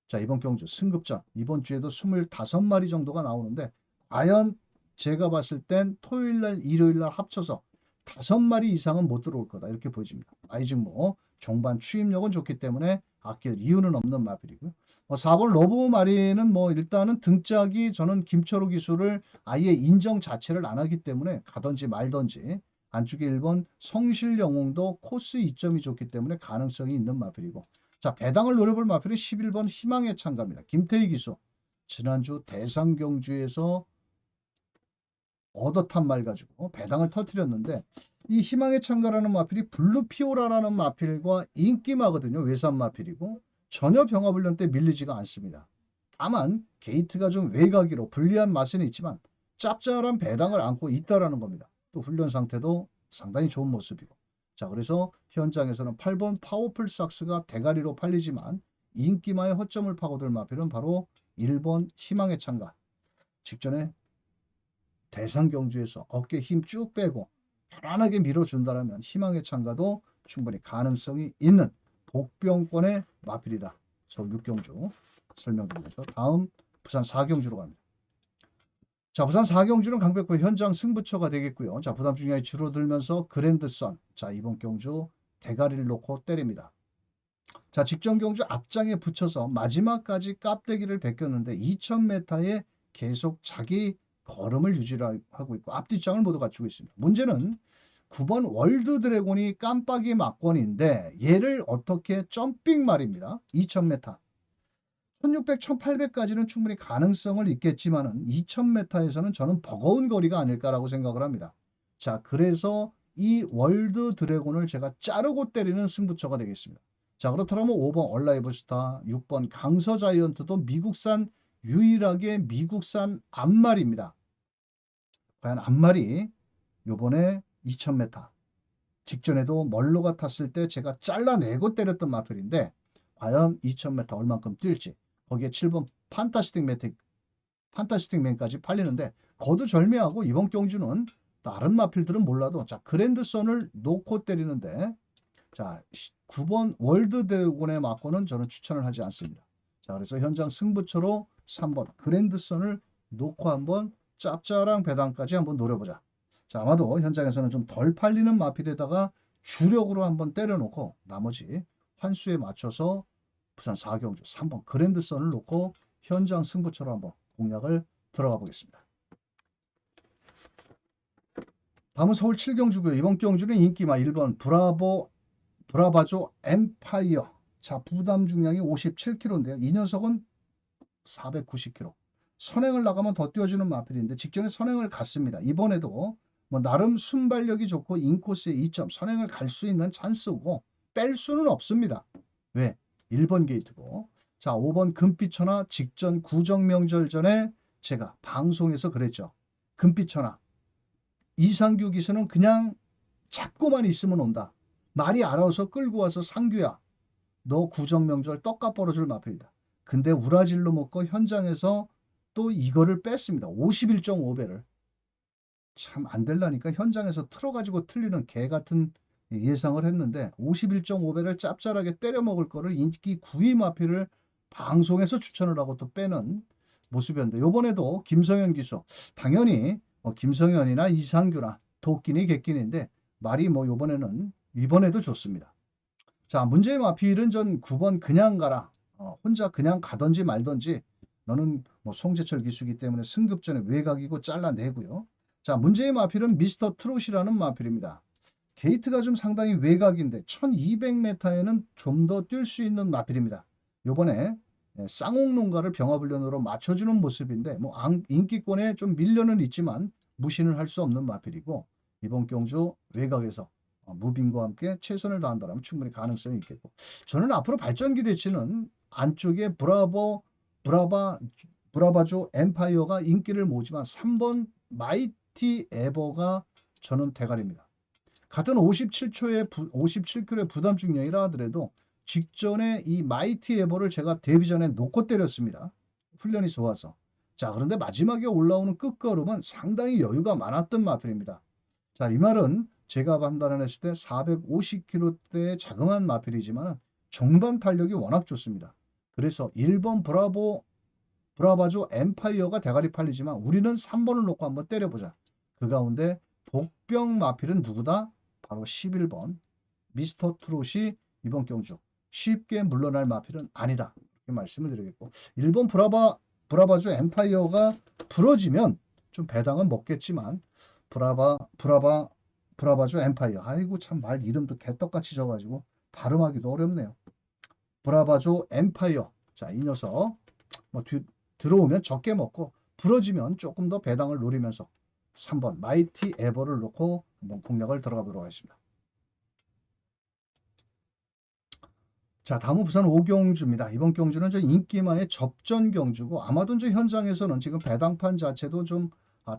자, 이번 경주 승급전 이번 주에도 25마리 정도가 나오는데 과연 제가 봤을 땐 토요일 날 일요일 날 합쳐서 5마리 이상은 못 들어올 거다 이렇게 보여집니다. 아이징모 종반 추임력은 좋기 때문에 아낄 이유는 없는 마필이고요. 4번 러브 마리는 뭐 일단은 등짝이 저는 김철호 기수를 아예 인정 자체를 안 하기 때문에 가든지 말든지 안쪽에 1번 성실 영웅도 코스 이점이 좋기 때문에 가능성이 있는 마필이고 자, 배당을 노려볼 마필은 11번 희망의 창가입니다. 김태희 기수 지난주 대상경주에서 얻어탄 말 가지고 배당을 터뜨렸는데 이 희망의 창가라는 마필이 블루피오라라는 마필과 인기마거든요. 외산 마필이고 전혀 병합훈련 때 밀리지가 않습니다. 다만 게이트가 좀 외곽이로 불리한 맛은 있지만 짭짤한 배당을 안고 있다라는 겁니다. 또 훈련 상태도 상당히 좋은 모습이고 자, 그래서 현장에서는 8번 파워풀 삭스가 대가리로 팔리지만 인기마의 허점을 파고들 마필은 바로 1번 희망의 창가 직전에 대상 경주에서 어깨 힘 쭉 빼고 편안하게 밀어준다면 희망의 참가도 충분히 가능성이 있는 복병권의 마필이다. 서울 6경주 설명드리면서 다음 부산 4경주로 갑니다. 자, 부산 4경주는 강백호 현장 승부처가 되겠고요. 자, 부담 중량이 줄어들면서 그랜드선. 자, 이번 경주 대가리를 놓고 때립니다. 자, 직전 경주 앞장에 붙여서 마지막까지 깝대기를 베꼈는데 2000m에 계속 자기 걸음을 유지하고 있고 앞뒷장을 모두 갖추고 있습니다. 문제는 9번 월드 드래곤이 깜빡이 막권인데 얘를 어떻게 점핑 말입니다. 2000m. 1600, 1800까지는 충분히 가능성을 있겠지만은 2000m에서는 저는 버거운 거리가 아닐까라고 생각을 합니다. 자, 그래서 이 월드 드래곤을 제가 자르고 때리는 승부처가 되겠습니다. 자, 그렇다면 5번 얼라이브 스타, 6번 강서 자이언트도 미국산 유일하게 미국산 앞말입니다. 과연 앞말이 요번에 2000m 직전에도 멀로가 탔을 때 제가 잘라내고 때렸던 마필인데 과연 2000m 얼만큼 뛸지 거기에 7번 판타스틱 맨까지 팔리는데 거두절미하고 이번 경주는 다른 마필들은 몰라도 자 그랜드선을 놓고 때리는데 자 9번 월드 드래곤에 맞고는 저는 추천을 하지 않습니다. 자 그래서 현장 승부처로 3번 그랜드선을 놓고 한번 짭짤한 배당까지 한번 노려보자. 자 아마도 현장에서는 좀 덜 팔리는 마필에다가 주력으로 한번 때려놓고 나머지 환수에 맞춰서 부산 4경주 3번 그랜드선을 놓고 현장 승부처로 한번 공략을 들어가 보겠습니다. 다음은 서울 7경주고요. 이번 경주는 인기마 1번 브라바조 엠파이어. 자 부담 중량이 57kg인데요. 이 녀석은 490kg. 선행을 나가면 더 뛰어주는 마필인데 직전에 선행을 갔습니다. 이번에도 뭐 나름 순발력이 좋고 인코스의 2점 선행을 갈 수 있는 찬스고 뺄 수는 없습니다. 왜? 1번 게이트고 자 5번 금빛천하 직전 구정명절 전에 제가 방송에서 그랬죠. 금빛천하 이상규 기수는 그냥 잡고만 있으면 온다. 말이 알아서 끌고 와서 상규야 너 구정명절 떡값 벌어줄 마필이다. 근데 우라질로 먹고 현장에서 또 이거를 뺐습니다. 51.5배를. 참 안 될라니까 현장에서 틀어가지고 틀리는 개 같은 예상을 했는데 51.5배를 짭짤하게 때려 먹을 거를 인기 9위 마필을 방송에서 추천을 하고 또 빼는 모습이었는데 요번에도 김성현 기수 당연히 김성현이나 이상규나 도끼니 객끼니인데 말이 뭐 이번에도 좋습니다. 자 문제의 마필은 전 9번 그냥 가라. 혼자 그냥 가든지 말든지 너는 뭐 송재철 기수기 때문에 승급전에 외곽이고 잘라내고요. 자 문제의 마필은 미스터 트롯이라는 마필입니다. 게이트가 좀 상당히 외곽인데 1200m에는 좀 더 뛸 수 있는 마필입니다. 요번에 쌍옥농가를 병합훈련으로 맞춰주는 모습인데 뭐 인기권에 좀 밀려는 있지만 무시는 할 수 없는 마필이고 이번 경주 외곽에서 무빙과 함께 최선을 다한다면 충분히 가능성이 있겠고 저는 앞으로 발전 기대치는 안쪽에 브라바조 엠파이어가 인기를 모으지만 3번 마이티 에버가 저는 대가리입니다. 같은 57kg의 부담 중량이라 하더라도 직전에 이 마이티 에버를 제가 데뷔 전에 놓고 때렸습니다. 훈련이 좋아서. 자 그런데 마지막에 올라오는 끝걸음은 상당히 여유가 많았던 마필입니다. 자 이 말은 제가 판단을 했을 때 450kg대의 자그마한 마필이지만 종반 탄력이 워낙 좋습니다. 그래서 1번 브라바조 엠파이어가 대가리 팔리지만 우리는 3번을 놓고 한번 때려보자. 그 가운데 복병 마필은 누구다? 바로 11번 미스터 트롯이 이번 경주 쉽게 물러날 마필은 아니다. 이렇게 말씀을 드리겠고 1번 브라바조 엠파이어가 부러지면 좀 배당은 먹겠지만 브라바조 엠파이어 아이고 참 말 이름도 개떡같이 져가지고 발음하기도 어렵네요. 브라바조 엠파이어 자 이 녀석 뭐 들어오면 적게 먹고 부러지면 조금 더 배당을 노리면서 3번 마이티 에버를 놓고 한번 공략을 들어가 보도록 하겠습니다. 자 다음은 부산 5경주입니다. 이번 경주는 저 인기마의 접전 경주고 아마도 이제 현장에서는 지금 배당판 자체도 좀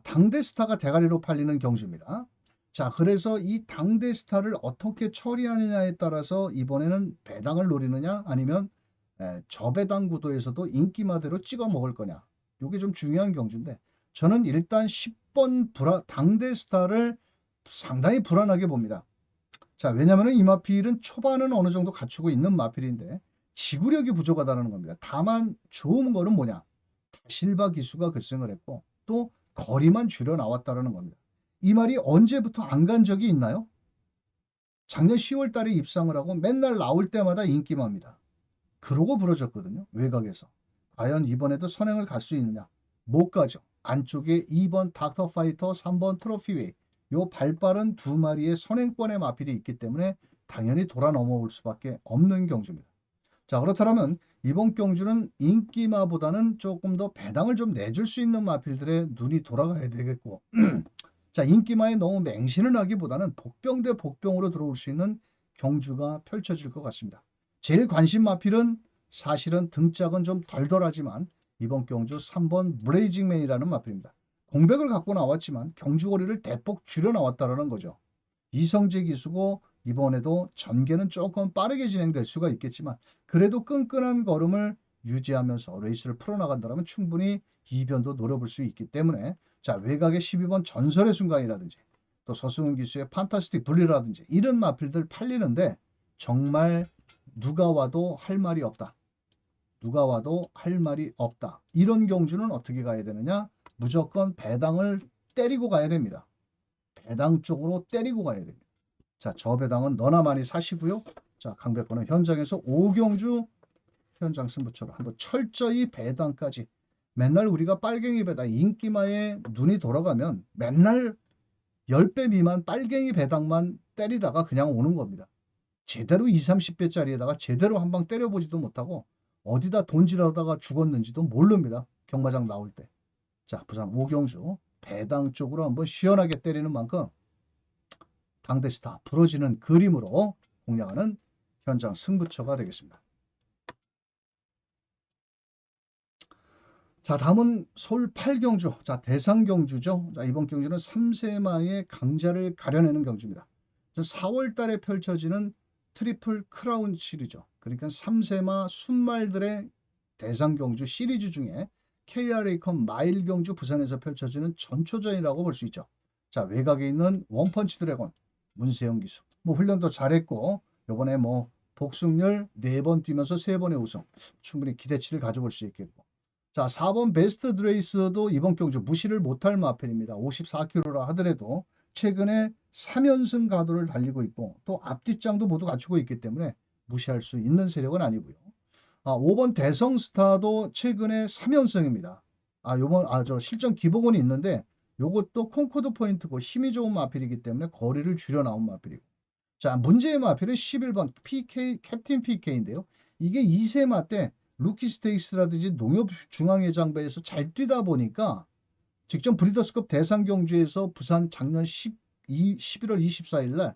당대 스타가 대가리로 팔리는 경주입니다. 자 그래서 이 당대 스타를 어떻게 처리하느냐에 따라서 이번에는 배당을 노리느냐 아니면 저배당 구도에서도 인기마대로 찍어 먹을 거냐 이게 좀 중요한 경주인데 저는 일단 10번 당대스타를 상당히 불안하게 봅니다. 자, 왜냐하면 이 마필은 초반은 어느 정도 갖추고 있는 마필인데 지구력이 부족하다는 겁니다. 다만 좋은 거는 뭐냐? 실바 기수가 급승을 했고 또 거리만 줄여 나왔다는 겁니다. 이 말이 언제부터 안 간 적이 있나요? 작년 10월 달에 입상을 하고 맨날 나올 때마다 인기마입니다. 그러고 부러졌거든요. 외곽에서. 과연 이번에도 선행을 갈 수 있느냐? 못 가죠. 안쪽에 2번 닥터 파이터, 3번 트로피웨이. 요 발빠른 두 마리의 선행권의 마필이 있기 때문에 당연히 돌아 넘어올 수밖에 없는 경주입니다. 자, 그렇다면 이번 경주는 인기마보다는 조금 더 배당을 좀 내줄 수 있는 마필들의 눈이 돌아가야 되겠고 자, 인기마에 너무 맹신을 하기보다는 복병 대 복병으로 들어올 수 있는 경주가 펼쳐질 것 같습니다. 제일 관심 마필은 사실은 등짝은 좀 덜덜하지만 이번 경주 3번 브레이징맨이라는 마필입니다. 공백을 갖고 나왔지만 경주거리를 대폭 줄여 나왔다는 거죠. 이성재 기수고 이번에도 전개는 조금 빠르게 진행될 수가 있겠지만 그래도 끈끈한 걸음을 유지하면서 레이스를 풀어나간다면 충분히 이변도 노려볼 수 있기 때문에 자, 외곽의 12번 전설의 순간이라든지 또 서승훈 기수의 판타스틱 분리라든지 이런 마필들 팔리는데 정말 누가 와도 할 말이 없다. 누가 와도 할 말이 없다. 이런 경주는 어떻게 가야 되느냐? 무조건 배당을 때리고 가야 됩니다. 배당 쪽으로 때리고 가야 됩니다. 자, 저 배당은 너나 많이 사시고요. 자, 강백호는 현장에서 5경주 현장 승부처럼 한번 철저히 배당까지 맨날 우리가 빨갱이 배당 인기마에 눈이 돌아가면 맨날 10배 미만 빨갱이 배당만 때리다가 그냥 오는 겁니다. 제대로 20, 30배짜리에다가 제대로 한 방 때려보지도 못하고 어디다 돈질하다가 죽었는지도 모릅니다. 경마장 나올 때. 자, 부산 5경주 배당 쪽으로 한번 시원하게 때리는 만큼 당대스타 부러지는 그림으로 공략하는 현장 승부처가 되겠습니다. 자, 다음은 서울 8경주. 자, 대상경주죠. 자, 이번 경주는 3세마의 강자를 가려내는 경주입니다. 4월 달에 펼쳐지는 트리플 크라운 시리즈. 그러니까 3세마 순말들의 대상경주 시리즈 중에 KRA컵 마일 경주 부산에서 펼쳐지는 전초전이라고 볼 수 있죠. 자, 외곽에 있는 원펀치 드래곤 문세영 기수. 뭐 훈련도 잘했고 이번에 뭐 복승률 4번 뛰면서 3번의 우승. 충분히 기대치를 가져볼 수 있겠고. 자, 4번 베스트 드레이스도 이번 경주 무시를 못할 마필입니다. 54kg라 하더라도 최근에 3연승 가도를 달리고 있고 또 앞뒷장도 모두 갖추고 있기 때문에 무시할 수 있는 세력은 아니고요. 5번 대성스타도 최근에 3연승입니다. 저 실전 기복원이 있는데 요것도 콩코드 포인트고 힘이 좋은 마필이기 때문에 거리를 줄여 나온 마필이고. 자, 문제의 마필은 11번 PK 캡틴 PK인데요. 이게 2세마 때 루키 스테이크스라든지 농협 중앙회장배에서 잘 뛰다 보니까 직전 브리더스컵 대상 경주에서 부산 작년 11월 24일 날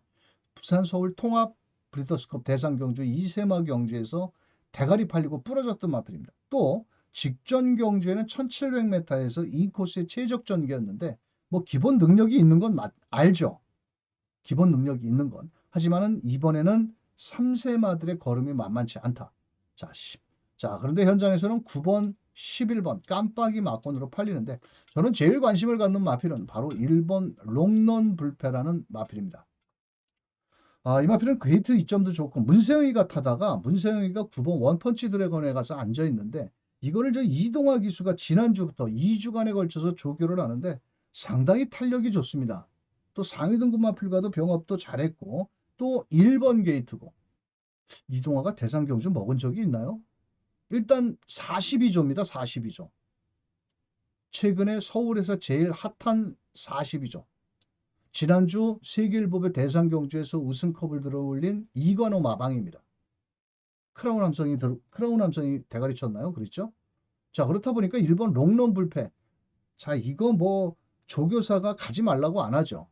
부산 서울 통합 브리더스컵 대상 경주 2세마 경주에서 대가리 팔리고 부러졌던 마필입니다. 또 직전 경주에는 1700m에서 인코스의 최적 전개였는데 뭐 기본 능력이 있는 건 알죠. 기본 능력이 있는 건. 하지만은 이번에는 3세마들의 걸음이 만만치 않다. 자, 그런데 현장에서는 9번, 11번 깜빡이 막건으로 팔리는데 저는 제일 관심을 갖는 마필은 바로 1번 롱런 불패라는 마필입니다. 이 마필은 게이트 이점도 좋고 문세영이가 타다가 문세영이가 9번 원펀치 드래곤에 가서 앉아 있는데 이거를 저 이동화 기수가 지난주부터 2주간에 걸쳐서 조교를 하는데 상당히 탄력이 좋습니다. 또 상위 등급 마필과도 병합도 잘했고 또 1번 게이트고 이동화가 대상 경주 먹은 적이 있나요? 일단 42조입니다. 42조. 최근에 서울에서 제일 핫한 42조. 지난주 세계일보의 대상 경주에서 우승컵을 들어올린 이관호 마방입니다. 크라운 함성이 대가리 쳤나요? 그렇죠? 자, 그렇다 보니까 일본 롱런 불패. 자, 이거 뭐 조교사가 가지 말라고 안 하죠.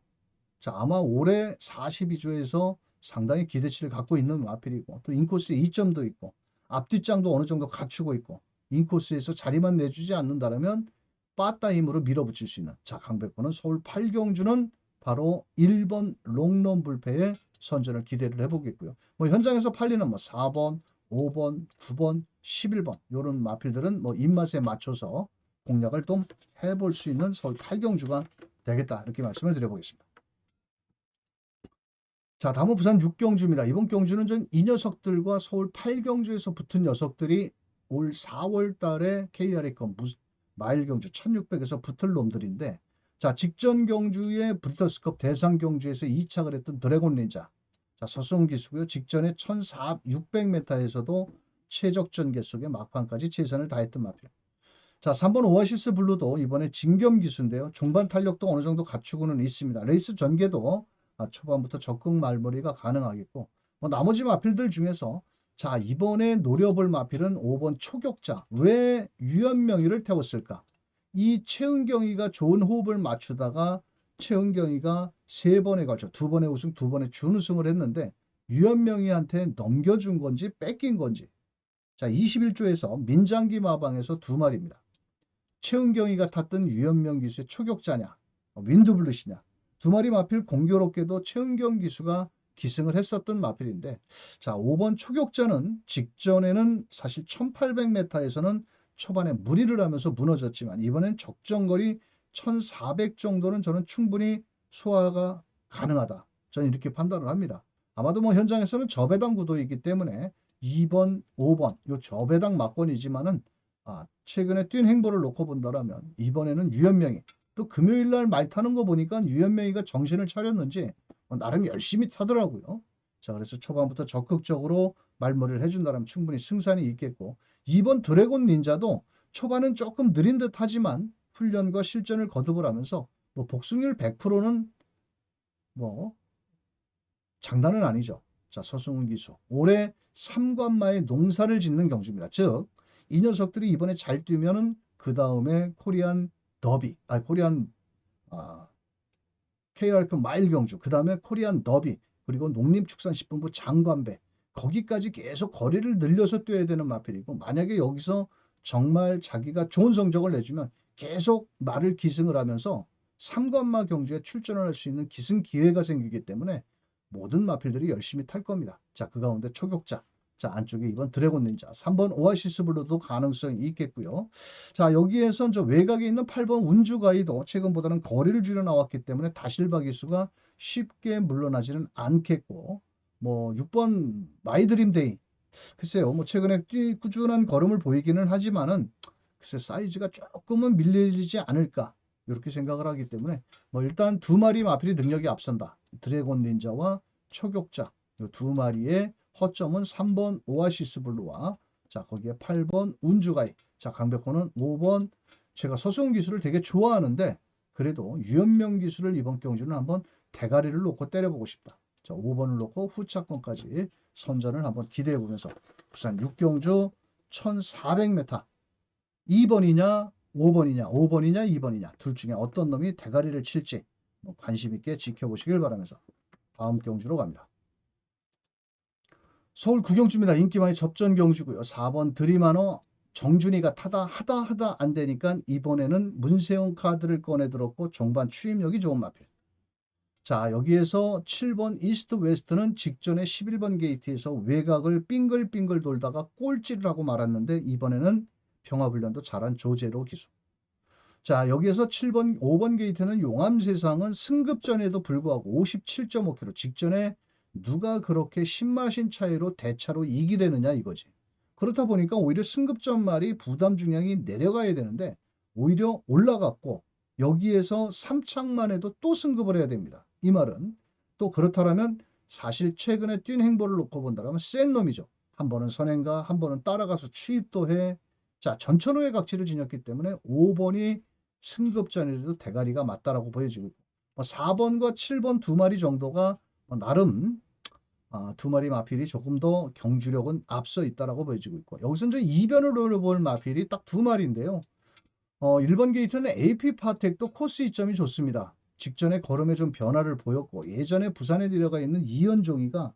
자, 아마 올해 42조에서 상당히 기대치를 갖고 있는 마필이고 또 인코스에 2점도 있고 앞뒷장도 어느 정도 갖추고 있고 인코스에서 자리만 내주지 않는다면 빠따 힘으로 밀어붙일 수 있는 자, 강백호는 서울 8경주는 바로 1번 롱런 불패의 선전을 기대를 해보겠고요. 뭐 현장에서 팔리는 뭐 4번, 5번, 9번, 11번 이런 마필들은 뭐 입맛에 맞춰서 공략을 좀 해볼 수 있는 서울 8경주가 되겠다. 이렇게 말씀을 드려보겠습니다. 자, 다음은 부산 6경주입니다. 이번 경주는 전 이 녀석들과 서울 8경주에서 붙은 녀석들이 올 4월 달에 KRA컵 마일 경주 1600에서 붙을 놈들인데, 자, 직전 경주에 브리더스컵 대상 경주에서 2착을 했던 드래곤 닌자. 자, 서수홍 기수고요. 직전에 1600m에서도 최적전 개속의 막판까지 최선을 다했던 마필. 자, 3번 오아시스 블루도 이번에 진겸 기수인데요. 중반 탄력도 어느 정도 갖추고는 있습니다. 레이스 전개도 초반부터 적극 말머리가 가능하겠고, 뭐 나머지 마필들 중에서 자, 이번에 노려볼 마필은 5번 초격자. 왜 유연명의를 태웠을까? 이 최은경이가 좋은 호흡을 맞추다가 최은경이가 3번에 걸쳐 2번의 우승, 2번의 준우승을 했는데 유연명의한테 넘겨준 건지 뺏긴 건지. 자, 21조에서 민장기 마방에서 2마리입니다. 최은경이가 탔던 유연명 기수의 초격자냐, 윈드블루시냐. 2마리 마필 공교롭게도 최은경 기수가 기승을 했었던 마필인데, 자, 5번 초격자는 직전에는 사실 1800m에서는 초반에 무리를 하면서 무너졌지만 이번엔 적정거리 1400 정도는 저는 충분히 소화가 가능하다. 저는 이렇게 판단을 합니다. 아마도 뭐 현장에서는 저배당 구도이기 때문에 2번, 5번 요 저배당 막권이지만은 최근에 뛴 행보를 놓고 본다라면 이번에는 유연명이 또 금요일 날 말 타는 거 보니까 유연명이가 정신을 차렸는지 나름 열심히 타더라고요. 자, 그래서 초반부터 적극적으로 말머리를 해준다면 충분히 승산이 있겠고, 2번 드래곤 닌자도 초반은 조금 느린 듯 하지만 훈련과 실전을 거듭을 하면서 뭐 복승률 100%는 뭐 장난은 아니죠. 자, 서승훈 기수 올해 3관마에 농사를 짓는 경주입니다. 즉 이 녀석들이 이번에 잘 뛰면은 그 다음에 코리안 더비, 코리안 KRF 마일 경주, 그 다음에 코리안 더비, 그리고 농림축산식품부 장관배, 거기까지 계속 거리를 늘려서 뛰어야 되는 마필이고, 만약에 여기서 정말 자기가 좋은 성적을 내주면 계속 말을 기승을 하면서 3관마 경주에 출전을 할 수 있는 기승 기회가 생기기 때문에 모든 마필들이 열심히 탈 겁니다. 자, 그 가운데 초격자. 자, 안쪽에 2번 드래곤 닌자, 3번 오아시스 블루도 가능성이 있겠고요. 자, 여기에선 저 외곽에 있는 8번 운주가이도 최근보다는 거리를 줄여 나왔기 때문에 다실바 기수가 쉽게 물러나지는 않겠고, 뭐 6번 마이드림데이, 글쎄요, 뭐 최근에 꾸준한 걸음을 보이기는 하지만은 글쎄 사이즈가 조금은 밀리지 않을까 이렇게 생각을 하기 때문에 뭐 일단 2마리 마필이 능력이 앞선다. 드래곤 닌자와 초격자 이 2마리의 허점은 3번 오아시스 블루와 자, 거기에 8번 운주가이. 자, 강백호는 5번. 제가 서수홍 기술을 되게 좋아하는데 그래도 유연명 기술을 이번 경주는 한번 대가리를 놓고 때려보고 싶다. 자, 5번을 놓고 후차권까지 선전을 한번 기대해 보면서 부산 6경주 1400m 2번이냐 5번이냐 5번이냐 2번이냐 둘 중에 어떤 놈이 대가리를 칠지 관심 있게 지켜보시길 바라면서 다음 경주로 갑니다. 서울 9경주입니다. 인기 많이 접전 경주고요. 4번 드리마너 정준이가 하다 안 되니까 이번에는 문세용 카드를 꺼내 들었고 종반 추임력이 좋은 마필. 자, 여기에서 7번 이스트 웨스트는 직전에 11번 게이트에서 외곽을 빙글빙글 돌다가 꼴찌를 하고 말았는데 이번에는 평화훈련도 잘한 조제로 기수. 자, 여기에서 7번, 5번 게이트는 용암세상은 승급전에도 불구하고 57.5km 직전에 누가 그렇게 신마신 차이로 대차로 이기려느냐 이거지. 그렇다 보니까 오히려 승급전 말이 부담 중량이 내려가야 되는데 오히려 올라갔고 여기에서 3착만 해도 또 승급을 해야 됩니다. 이 말은 또 그렇다면 사실 최근에 뛴 행보를 놓고 본다면 센 놈이죠. 한 번은 선행가, 한 번은 따라가서 추입도 해. 자, 전천후의 각지를 지녔기 때문에 5번이 승급전에도 대가리가 맞다라고 보여지고 있고 4번과 7번 2마리 정도가 나름 2마리 마필이 조금 더 경주력은 앞서 있다라고 보여지고 있고 여기서 이제 이변을 노려볼 마필이 딱 2마리인데요. 1번 게이트는 AP파텍도 코스 이점이 좋습니다. 직전에 걸음에 좀 변화를 보였고 예전에 부산에 내려가 있는 이현종이가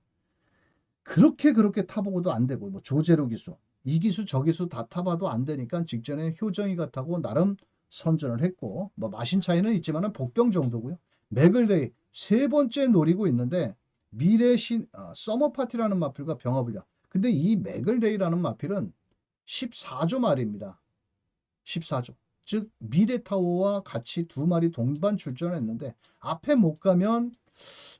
그렇게 타보고도 안 되고 뭐 조제로 기수 이 기수 저 기수 다 타봐도 안 되니까 직전에 효정이가 타고 나름 선전을 했고 뭐 마신 차이는 있지만은 복병 정도고요. 맥을데이 3번째 노리고 있는데 미래 서머 파티라는 마필과 병합을요. 근데 이 맥을데이라는 마필은 14조 말입니다. 14조. 즉 미래타워와 같이 두 마리 동반 출전했는데 앞에 못 가면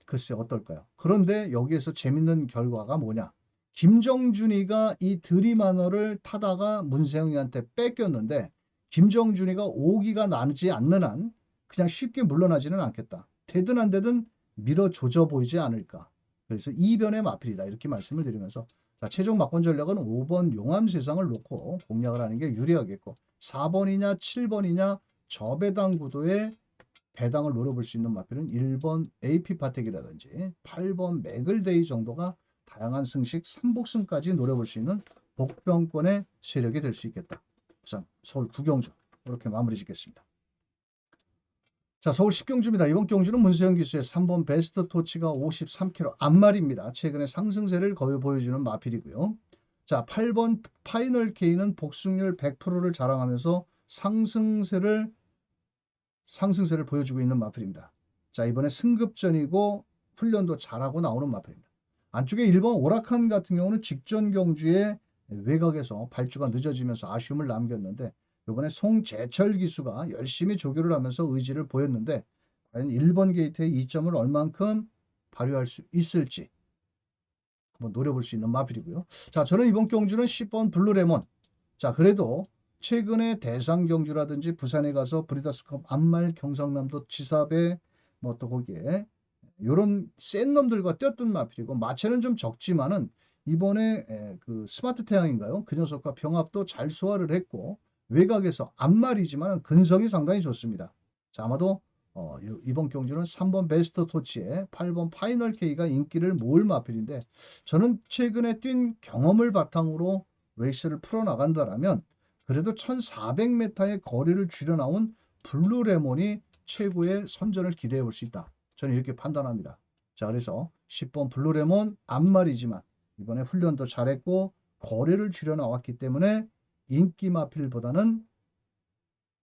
글쎄 어떨까요? 그런데 여기에서 재밌는 결과가 뭐냐? 김정준이가 이 드리마너를 타다가 문세영이한테 뺏겼는데 김정준이가 오기가 나지 않는 한 그냥 쉽게 물러나지는 않겠다. 되든 안 되든 밀어 조져 보이지 않을까. 그래서 이변의 마필이다. 이렇게 말씀을 드리면서 자, 최종 막권 전략은 5번 용암세상을 놓고 공략을 하는 게 유리하겠고 4번이냐 7번이냐 저배당 구도의 배당을 노려볼 수 있는 마필은 1번 AP파텍이라든지 8번 맥을데이 정도가 다양한 승식 3복승까지 노려볼 수 있는 복병권의 세력이 될 수 있겠다. 우선 서울 9경주 이렇게 마무리 짓겠습니다. 자, 서울 10경주입니다. 이번 경주는 문세영 기수의 3번 베스트 토치가 53km 앞말입니다. 최근에 상승세를 거의 보여주는 마필이고요. 자, 8번 파이널 K는 복승률 100%를 자랑하면서 상승세를 보여주고 있는 마필입니다. 자, 이번에 승급전이고 훈련도 잘하고 나오는 마필입니다. 안쪽에 1번 오락한 같은 경우는 직전 경주에 외곽에서 발주가 늦어지면서 아쉬움을 남겼는데 이번에 송재철 기수가 열심히 조교를 하면서 의지를 보였는데 과연 1번 게이트의 이점을 얼만큼 발휘할 수 있을지 한번 노려볼 수 있는 마필이고요. 자, 저는 이번 경주는 10번 블루레몬. 자, 그래도 최근에 대상 경주라든지 부산에 가서 브리더스컵 안말 경상남도 지사배 뭐 또 거기에 요런 센 놈들과 뛰었던 마필이고 마체는 좀 적지만은 이번에 그 스마트 태양인가요? 그 녀석과 병합도 잘 소화를 했고 외곽에서 앞말이지만 근성이 상당히 좋습니다. 자, 아마도 이번 경주는 3번 베스트 토치에 8번 파이널 K가 인기를 모을 마필인데 저는 최근에 뛴 경험을 바탕으로 레이스를 풀어나간다라면 그래도 1400m의 거리를 줄여 나온 블루레몬이 최고의 선전을 기대해 볼 수 있다. 저는 이렇게 판단합니다. 자, 그래서 10번 블루레몬 앞말이지만 이번에 훈련도 잘했고 거리를 줄여 나왔기 때문에 인기 마필보다는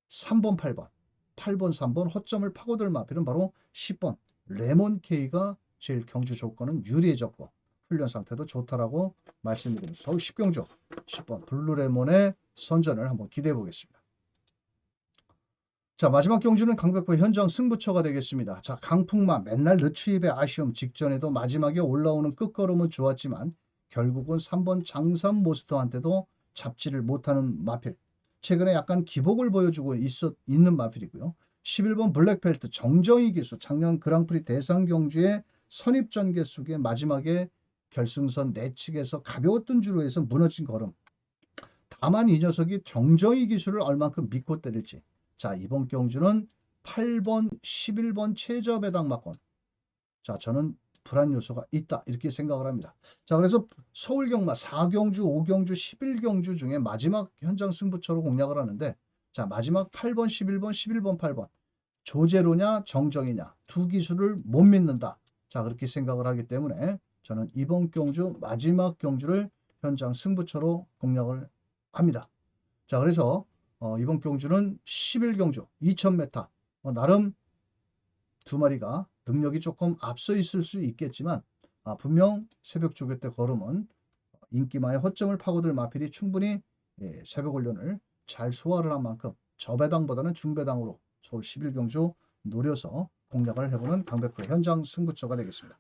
3번, 8번, 8번, 3번 허점을 파고들 마필은 바로 10번 레몬 K가 제일 경주 조건은 유리해졌고 훈련 상태도 좋다라고 말씀드립니다. 서울 10경주 10번 블루레몬의 선전을 한번 기대해 보겠습니다. 자, 마지막 경주는 강백호 현장 승부처가 되겠습니다. 자, 강풍마 맨날 늦추입의 아쉬움 직전에도 마지막에 올라오는 끝걸음은 좋았지만 결국은 3번 장삼 모스터한테도 잡지를 못하는 마필. 최근에 약간 기복을 보여주고 있는 마필이고요. 11번 블랙벨트 정정희 기수 작년 그랑프리 대상 경주의 선입전개 속에 마지막에 결승선 내측에서 가벼웠던 주로 해서 무너진 걸음. 다만 이 녀석이 정정희 기수를 얼만큼 믿고 때릴지. 자, 이번 경주는 8번, 11번 최저 배당 막권. 자, 저는 불안 요소가 있다. 이렇게 생각을 합니다. 자, 그래서 서울 경마 4경주, 5경주, 11경주 중에 마지막 현장 승부처로 공략을 하는데 자, 마지막 8번, 11번, 11번, 8번. 조제로냐, 정정이냐. 두 기수를 못 믿는다. 자, 그렇게 생각을 하기 때문에 저는 이번 경주 마지막 경주를 현장 승부처로 공략을 합니다. 자, 그래서 이번 경주는 11경주 2000m 나름 두 마리가 능력이 조금 앞서 있을 수 있겠지만 분명 새벽 조교 때 걸음은 인기마의 허점을 파고들 마필이 충분히 새벽 훈련을 잘 소화를 한 만큼 저배당보다는 중배당으로 서울 11경주 노려서 공략을 해보는 강백호의 현장 승부처가 되겠습니다.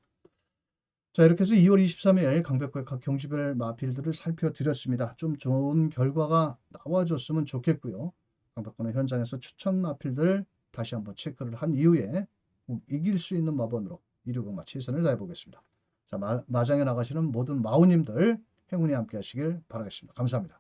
자, 이렇게 해서 2월 23일 강백호의 각 경주별 마필들을 살펴드렸습니다. 좀 좋은 결과가 나와줬으면 좋겠고요. 강백호는 현장에서 추천 마필들 다시 한번 체크를 한 이후에 이길 수 있는 마번으로 이루고 최선을 다해보겠습니다. 자, 마장에 나가시는 모든 마우님들 행운이 함께 하시길 바라겠습니다. 감사합니다.